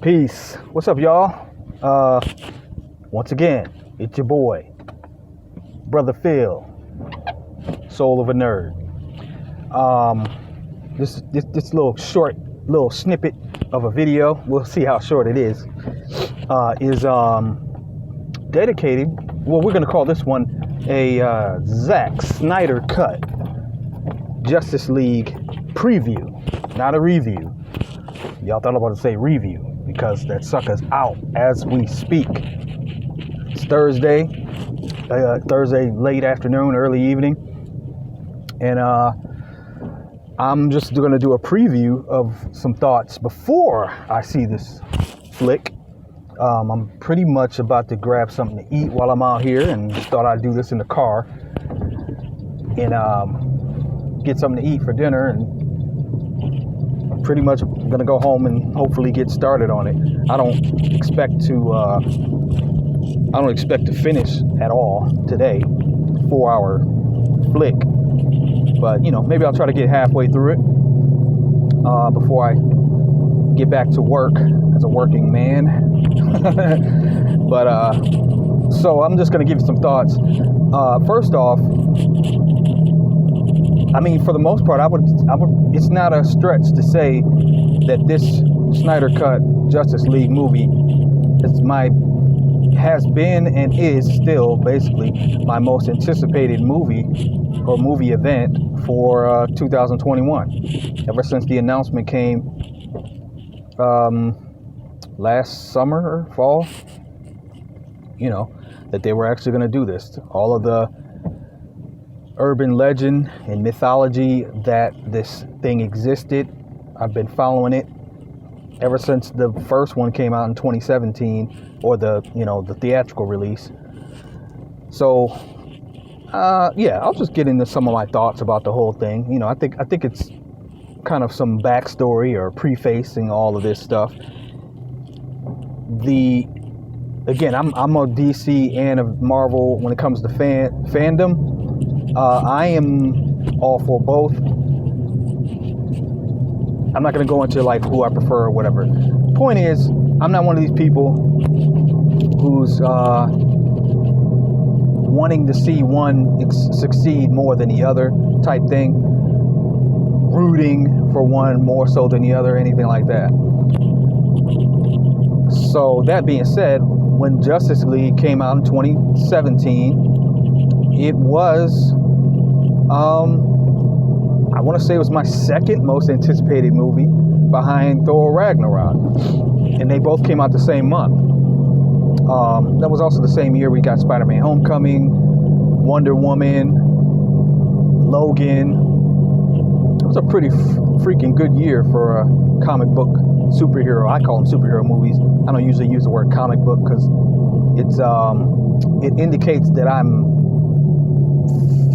Peace. What's up, y'all? Once again, it's your boy, Brother Phil, Soul of a Nerd. This little short, little snippet of a video, we'll see how short it is dedicated, well, we're going to call this one a Zack Snyder Cut Justice League preview, not a review. Y'all thought I was about to say review, because that sucker's out as we speak. It's Thursday late afternoon, early evening, and I'm just going to do a preview of some thoughts before I see this flick. I'm pretty much about to grab something to eat while I'm out here, and just thought I'd do this in the car and get something to eat for dinner, and pretty much gonna go home and hopefully get started on it. I don't expect to finish at all today, 4-hour flick, but maybe I'll try to get halfway through it before I get back to work as a working man. But so I'm just gonna give you some thoughts. First off, I mean, for the most part, I would. It's not a stretch to say that this Snyder Cut Justice League movie has been and is still basically my most anticipated movie or movie event for 2021. Ever since the announcement came last summer or fall, that they were actually going to do this. All of the urban legend and mythology that this thing existed, I've been following it ever since the first one came out in 2017, or the theatrical release. So yeah, I'll just get into some of my thoughts about the whole thing. I think it's kind of some backstory or prefacing all of this stuff. Again, I'm a DC and a Marvel when it comes to fandom. I am all for both. I'm not going to go into like who I prefer or whatever. Point is, I'm not one of these people who's wanting to see one succeed more than the other type thing, rooting for one more so than the other, anything like that. So that being said, when Justice League came out in 2017, it was I want to say it was my second most anticipated movie behind Thor Ragnarok, and they both came out the same month. That was also the same year we got Spider-Man Homecoming, Wonder Woman, Logan. It was a pretty freaking good year for a comic book superhero. I call them superhero movies. I don't usually use the word comic book because it indicates that I'm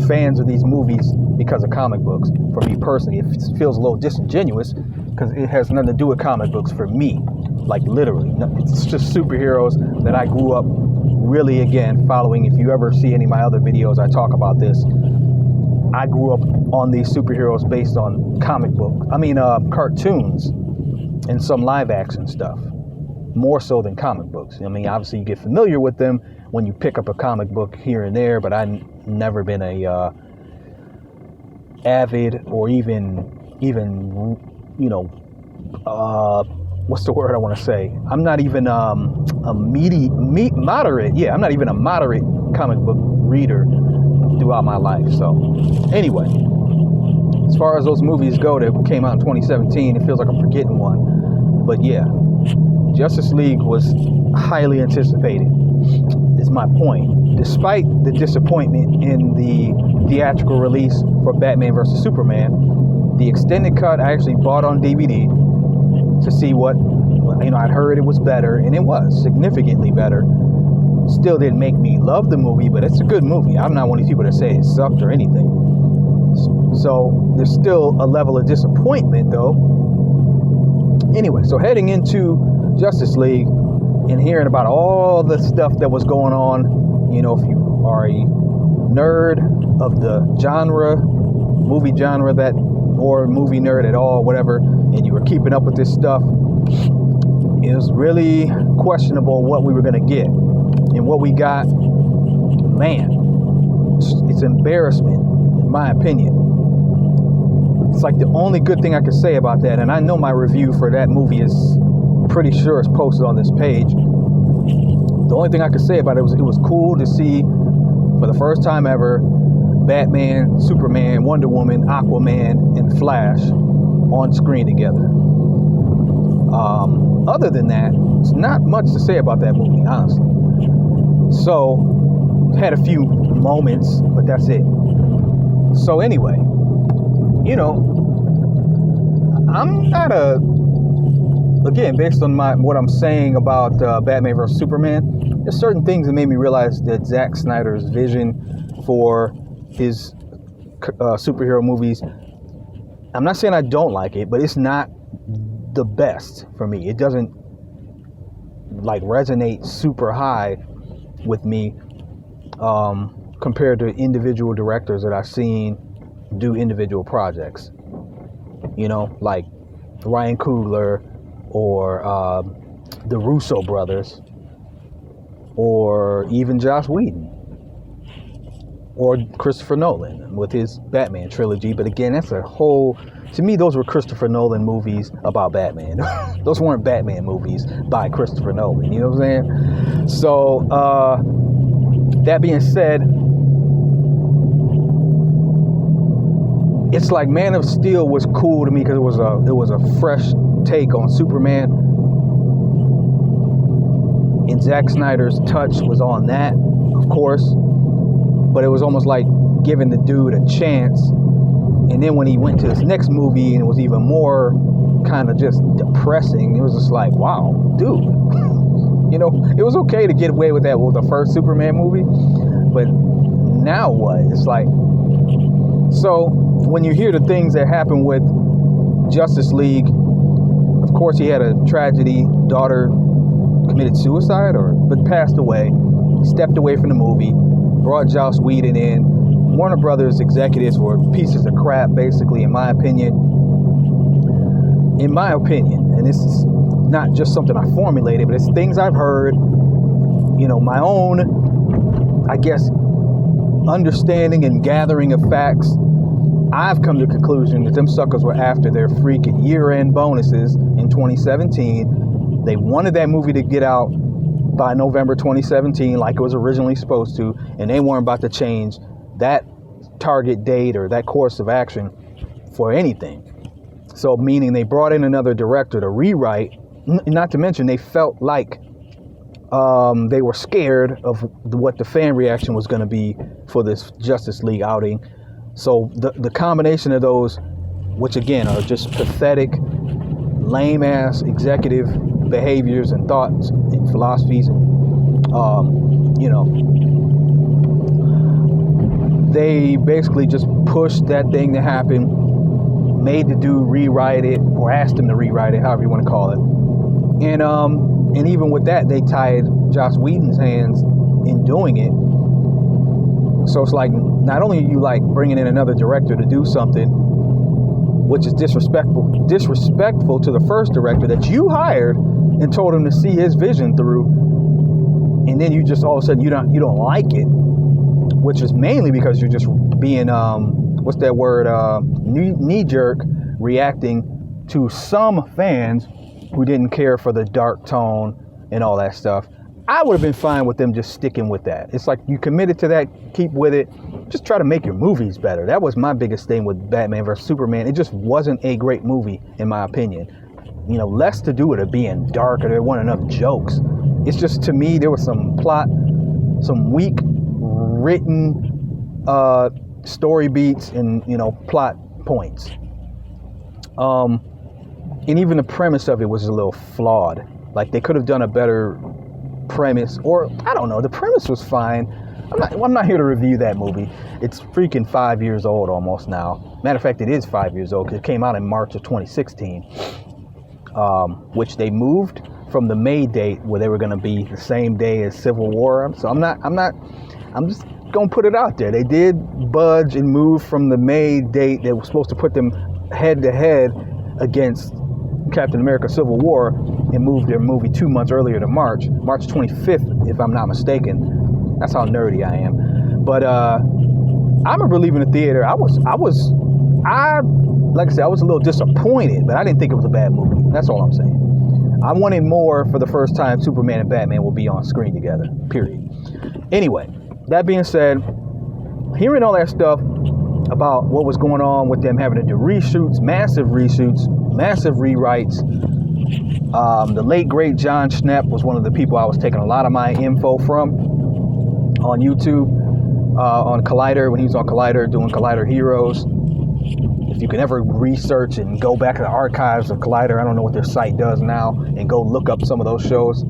fans of these movies because of comic books. For me personally, it feels a little disingenuous because it has nothing to do with comic books for me. Like literally, it's just superheroes that I grew up really, again, following. If you ever see any of my other videos, I talk about this. I grew up on these superheroes based on cartoons and some live action stuff, more so than comic books. I mean, obviously you get familiar with them when you pick up a comic book here and there, but I've never been a avid or even what's the word I want to say? I'm not even moderate. Yeah, I'm not even a moderate comic book reader throughout my life. So anyway, as far as those movies go that came out in 2017, it feels like I'm forgetting one. But yeah, Justice League was highly anticipated, is my point. Despite the disappointment in the theatrical release for Batman vs. Superman, the extended cut I actually bought on DVD to see what, I'd heard it was better, and it was significantly better. Still didn't make me love the movie, but it's a good movie. I'm not one of these people that say it sucked or anything. So there's still a level of disappointment though. Anyway, so heading into Justice League and hearing about all the stuff that was going on, if you are a nerd of the movie genre or movie nerd at all, whatever, and you were keeping up with this stuff, it was really questionable what we were going to get. And what we got, man, it's embarrassment, in my opinion. It's like the only good thing I could say about that. And I know my review for that movie is pretty sure it's posted on this page. The only thing I could say about it was cool to see, for the first time ever, Batman, Superman, Wonder Woman, Aquaman, and Flash on screen together. Other than that, there's not much to say about that movie, honestly. So, had a few moments, but that's it. So anyway, you know, I'm not again, based on what I'm saying about Batman vs. Superman, there's certain things that made me realize that Zack Snyder's vision for his superhero movies, I'm not saying I don't like it, but it's not the best for me. It doesn't like resonate super high with me compared to individual directors that I've seen do individual projects. You know, like Ryan Coogler or the Russo brothers, or even Joss Whedon, or Christopher Nolan with his Batman trilogy. But again, that's a whole, to me, those were Christopher Nolan movies about Batman. Those weren't Batman movies by Christopher Nolan, you know what I'm saying? So, that being said, it's like Man of Steel was cool to me because it was a fresh take on Superman. And Zack Snyder's touch was on that, of course. But it was almost like giving the dude a chance. And then when he went to his next movie and it was even more kind of just depressing, it was just like, wow, dude. You know, it was okay to get away with that with the first Superman movie. But now what? It's like, so when you hear the things that happened with Justice League, of course he had a tragedy. Daughter committed suicide but passed away. Stepped away from the movie. Brought Joss Whedon in. Warner Brothers executives were pieces of crap, basically, in my opinion. In my opinion, and this is not just something I formulated, but it's things I've heard, you know, my own, I guess, understanding and gathering of facts. I've come to the conclusion that them suckers were after their freaking year-end bonuses in 2017. They wanted that movie to get out by November 2017 like it was originally supposed to, and they weren't about to change that target date or that course of action for anything. So meaning they brought in another director to rewrite, not to mention they felt like they were scared of what the fan reaction was going to be for this Justice League outing. So the combination of those, which again are just pathetic, lame-ass executive behaviors and thoughts and philosophies, and you know, they basically just pushed that thing to happen, made the dude rewrite it, or asked him to rewrite it, however you want to call it. And even with that, they tied Joss Whedon's hands in doing it. So it's like, not only are you like bringing in another director to do something which is disrespectful to the first director that you hired and told him to see his vision through, and then you just all of a sudden you don't like it, which is mainly because you're just being what's that word, knee-jerk reacting to some fans who didn't care for the dark tone and all that stuff. I would have been fine with them just sticking with that. It's like, you committed to that, keep with it. Just try to make your movies better. That was my biggest thing with Batman vs. Superman. It just wasn't a great movie, in my opinion. You know, less to do with it being dark or there weren't enough jokes. It's just, to me, there was some plot, some weak written story beats and, you know, plot points. And even the premise of it was a little flawed. Like, they could have done a better premise, or I don't know, the premise was fine. I'm not here to review that movie. It's freaking 5 years old almost now. Matter of fact, it is 5 years old because it came out in March of 2016, which they moved from the May date where they were going to be the same day as Civil War. So I'm just going to put it out there. They did budge and move from the May date that was supposed to put them head to head against Captain America Civil War and moved their movie 2 months earlier to March 25th, if I'm not mistaken. That's how nerdy I am. But I remember leaving the theater. I like I said, I was a little disappointed, but I didn't think it was a bad movie. That's all I'm saying. I wanted more for the first time Superman and Batman will be on screen together, period. Anyway, that being said, hearing all that stuff about what was going on with them having to do reshoots, massive rewrites. The late, great John Schnepp was one of the people I was taking a lot of my info from on YouTube, on Collider, when he was on Collider doing Collider Heroes. If you can ever research and go back to the archives of Collider, I don't know what their site does now, and go look up some of those shows.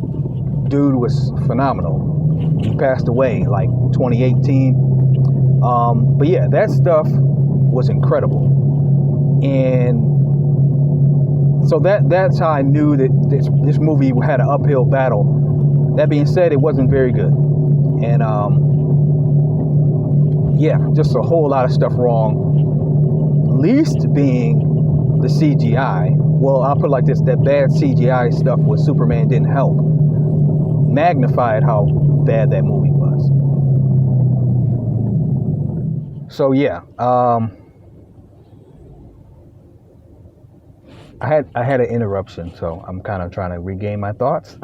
Dude was phenomenal. He passed away like 2018. But yeah, that stuff was incredible. And so that's how I knew that this movie had an uphill battle. That being said, it wasn't very good. And yeah, just a whole lot of stuff wrong. Least being the CGI. Well, I'll put it like this, that bad CGI stuff with Superman didn't help. Magnified how bad that movie was. So yeah, I had an interruption, so I'm kind of trying to regain my thoughts.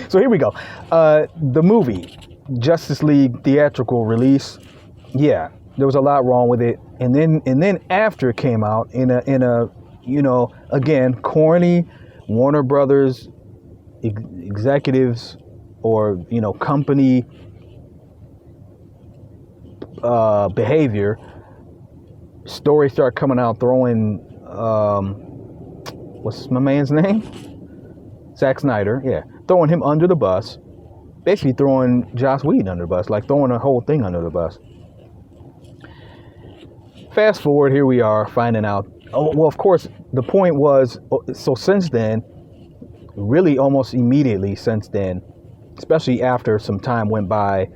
So here we go. The movie, Justice League theatrical release. Yeah, there was a lot wrong with it, and then after it came out in a again corny Warner Brothers executives or company behavior. Stories start coming out throwing what's my man's name? Zack Snyder, yeah. Throwing him under the bus. Basically throwing Joss Whedon under the bus, like throwing the whole thing under the bus. Fast forward, here we are finding out. Oh, well, of course, the point was, so since then, really almost immediately since then, especially after some time went by,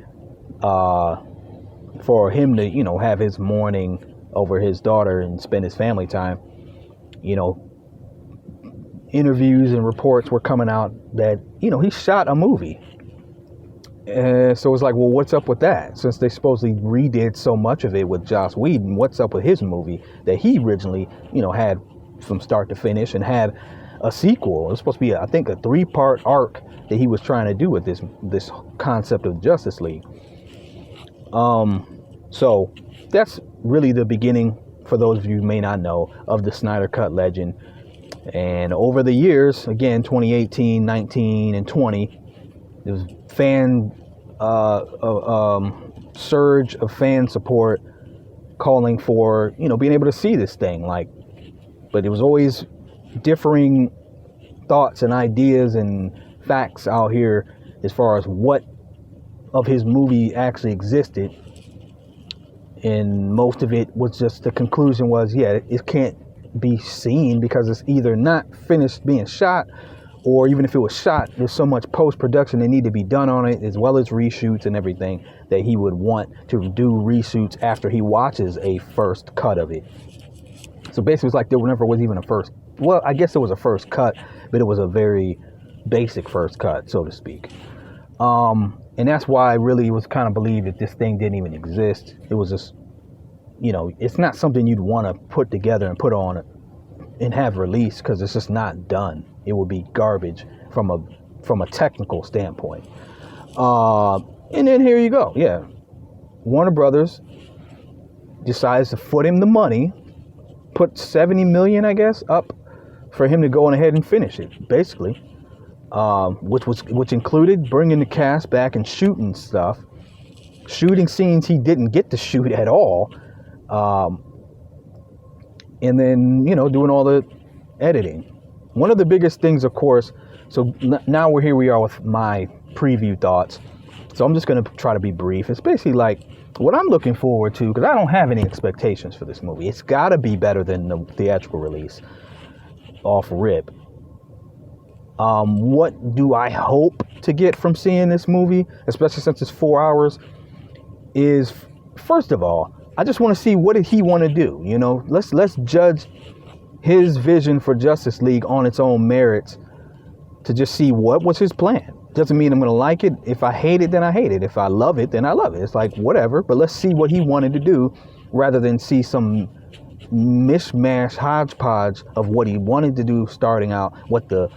for him to, have his mourning over his daughter and spend his family time, interviews and reports were coming out that, he shot a movie. So it's like, well, what's up with that? Since they supposedly redid so much of it with Joss Whedon, what's up with his movie that he originally, had from start to finish and had a sequel? It was supposed to be, I think, a 3-part arc that he was trying to do with this concept of Justice League. So that's really the beginning, for those of you who may not know, of the Snyder Cut legend. And over the years, again, 2018, 19, and 20, there was surge of fan support calling for, being able to see this thing. But it was always differing thoughts and ideas and facts out here as far as what of his movie actually existed. And most of it was just, the conclusion was, yeah, it can't be seen because it's either not finished being shot, or even if it was shot, there's so much post-production that need to be done on it, as well as reshoots and everything, that he would want to do reshoots after he watches a first cut of it. So basically it's like there never was even a first, well, I guess there was a first cut, but it was a very basic first cut, so to speak. And that's why I really was kind of believed that this thing didn't even exist. It was just, it's not something you'd want to put together and put on and have released, because it's just not done. It would be garbage from a technical standpoint. And then here you go. Yeah. Warner Brothers decides to foot him the money, put $70 million, I guess, up for him to go on ahead and finish it, basically. Which included bringing the cast back and shooting stuff, shooting scenes he didn't get to shoot at all, and then doing all the editing. One of the biggest things, of course. So now here we are with my preview thoughts. So I'm just going to try to be brief. It's basically like what I'm looking forward to, because I don't have any expectations for this movie. It's got to be better than the theatrical release off rip. What do I hope to get from seeing this movie, especially since it's 4 hours, is, first of all, I just want to see what did he want to do. Let's judge his vision for Justice League on its own merits to just see what was his plan. Doesn't mean I'm going to like it. If I hate it, then I hate it. If I love it, then I love it. It's like, whatever. But let's see what he wanted to do rather than see some mishmash hodgepodge of what he wanted to do starting out, what the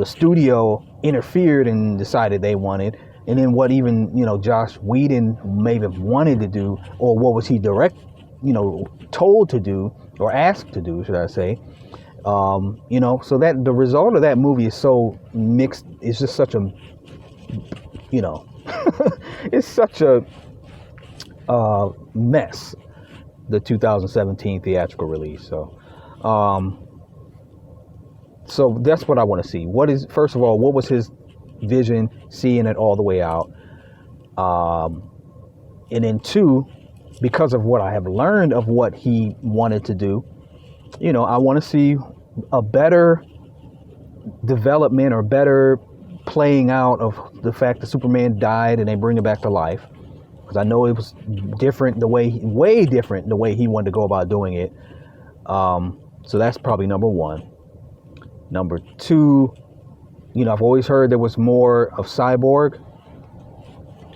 studio interfered and decided they wanted, and then what even, Joss Whedon maybe wanted to do, or what was he told to do or asked to do, should I say. So that the result of that movie is so mixed. It's just such a, it's such a mess, the 2017 theatrical release. So that's what I want to see. First of all, what was his vision, seeing it all the way out? And then two, because of what I have learned of what he wanted to do, I want to see a better development or better playing out of the fact that Superman died and they bring it back to life. Because I know it was different way different the way he wanted to go about doing it. So that's probably number one. Number two, I've always heard there was more of Cyborg.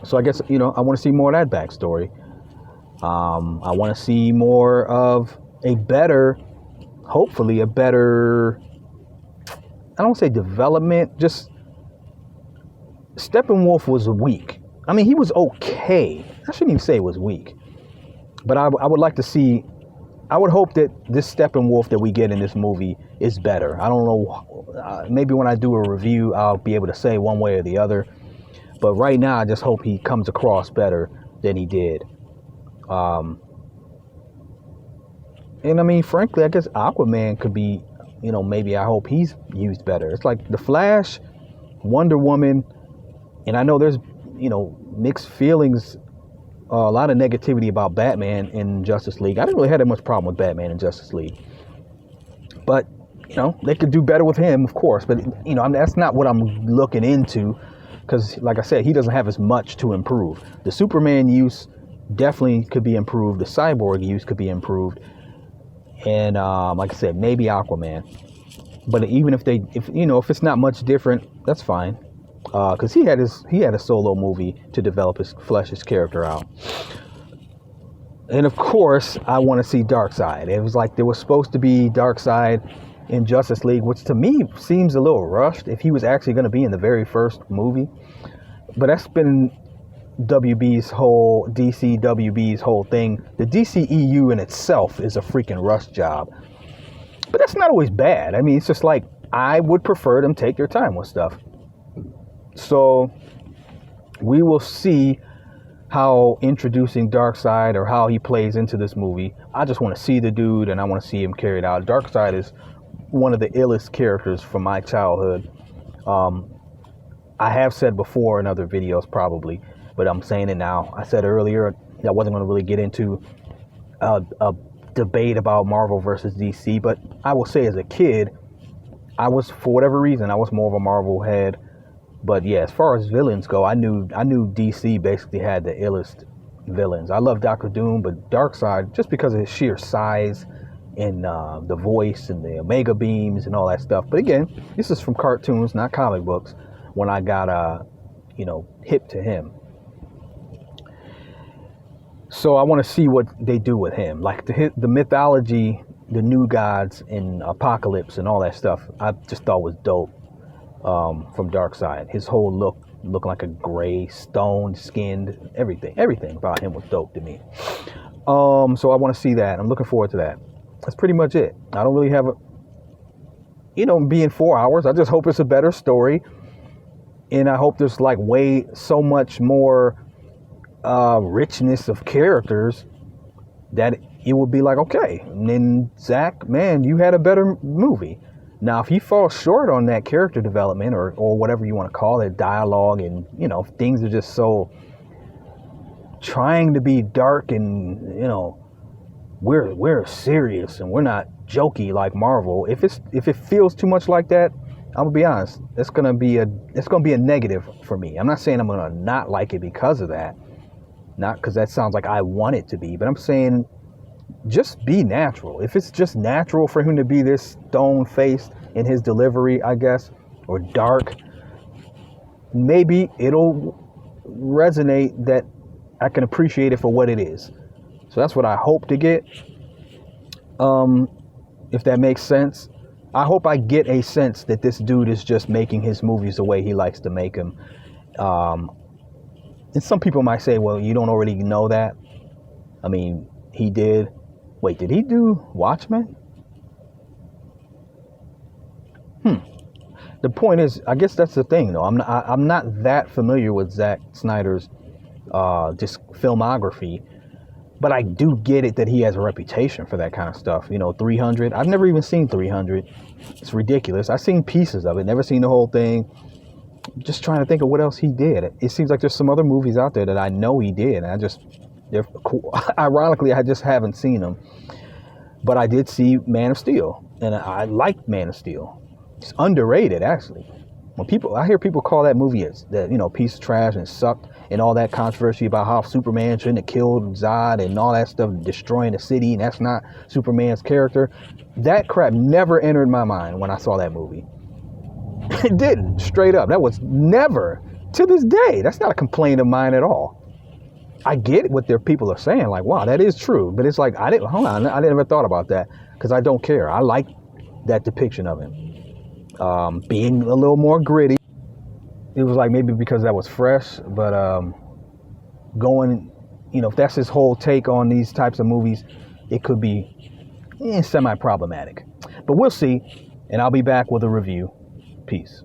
So I guess, I want to see more of that backstory. I want to see more of hopefully a better, I don't say development, just Steppenwolf was weak. I mean, he was okay. I shouldn't even say it was weak. But I would like to see, I would hope that this Steppenwolf that we get in this movie is better. I don't know, maybe when I do a review, I'll be able to say one way or the other. But right now, I just hope he comes across better than he did. And I mean, frankly, I guess Aquaman could be, maybe I hope he's used better. It's like The Flash, Wonder Woman, and I know there's, mixed feelings, a lot of negativity about Batman in Justice League. I didn't really have that much problem with Batman in Justice League. But, they could do better with him, of course. But, that's not what I'm looking into. Because, like I said, he doesn't have as much to improve. The Superman use definitely could be improved. The Cyborg use could be improved. And like I said, maybe Aquaman. But even if it's not much different, that's fine. Because he had a solo movie to develop flesh his character out. And of course, I want to see Darkseid. It was like there was supposed to be Darkseid in Justice League, which to me seems a little rushed if he was actually going to be in the very first movie. But that's been WB's whole thing. The DCEU in itself is a freaking rush job. But that's not always bad. I mean, it's just like, I would prefer them take their time with stuff. So we will see how introducing Darkseid or how he plays into this movie. I just want to see the dude and I want to see him carried out. Darkseid is one of the illest characters from my childhood. I have said before in other videos probably, but I'm saying it now. I said earlier that I wasn't going to really get into a debate about Marvel versus DC, but I will say as a kid, for whatever reason, I was more of a Marvel head. But yeah, as far as villains go, I knew DC basically had the illest villains. I love Dr. Doom, but Darkseid, just because of his sheer size and the voice and the Omega beams and all that stuff. But again, this is from cartoons, not comic books, when I got, hip to him. So I want to see what they do with him. Like the mythology, the new gods and Apocalypse and all that stuff, I just thought was dope. From Darkseid, his whole looked like a gray, stone skinned, everything about him was dope to me. So I want to see that. I'm looking forward to that. That's pretty much it. I don't really have being 4 hours. I just hope it's a better story, and I hope there's like so much more richness of characters that it would be like, okay, and then Zach, man, you had a better movie. Now, if he falls short on that character development or whatever you want to call it, dialogue, and, things are just so trying to be dark and, we're serious and we're not jokey like Marvel. If it feels too much like that, I'm gonna be honest, it's gonna be a negative for me. I'm not saying I'm gonna not like it because of that, not because that sounds like I want it to be, but I'm saying just be natural. If it's just natural for him to be this stone-faced in his delivery, I guess, or dark, maybe it'll resonate that I can appreciate it for what it is. So that's what I hope to get. If that makes sense. I hope I get a sense that this dude is just making his movies the way he likes to make them. And some people might say, well, you don't already know that. I mean, he did. Wait, did he do Watchmen? The point is, I guess that's the thing, though. I'm not that familiar with Zack Snyder's just filmography, but I do get it that he has a reputation for that kind of stuff. 300. I've never even seen 300. It's ridiculous. I've seen pieces of it, never seen the whole thing. Just trying to think of what else he did. It seems like there's some other movies out there that I know he did, and they're cool. Ironically, I just haven't seen them. But I did see Man of Steel, and I liked Man of Steel. It's underrated, actually. I hear people call that movie piece of trash and sucked, and all that controversy about how Superman shouldn't have killed Zod and all that stuff, destroying the city, and that's not Superman's character. That crap never entered my mind when I saw that movie. It didn't, straight up. That was never, to this day, that's not a complaint of mine at all. I get what their people are saying, like, wow, that is true. But it's like, I never thought about that, because I don't care. I like that depiction of him. Being a little more gritty. It was like maybe because that was fresh, but if that's his whole take on these types of movies, it could be semi-problematic. But we'll see, and I'll be back with a review. Peace.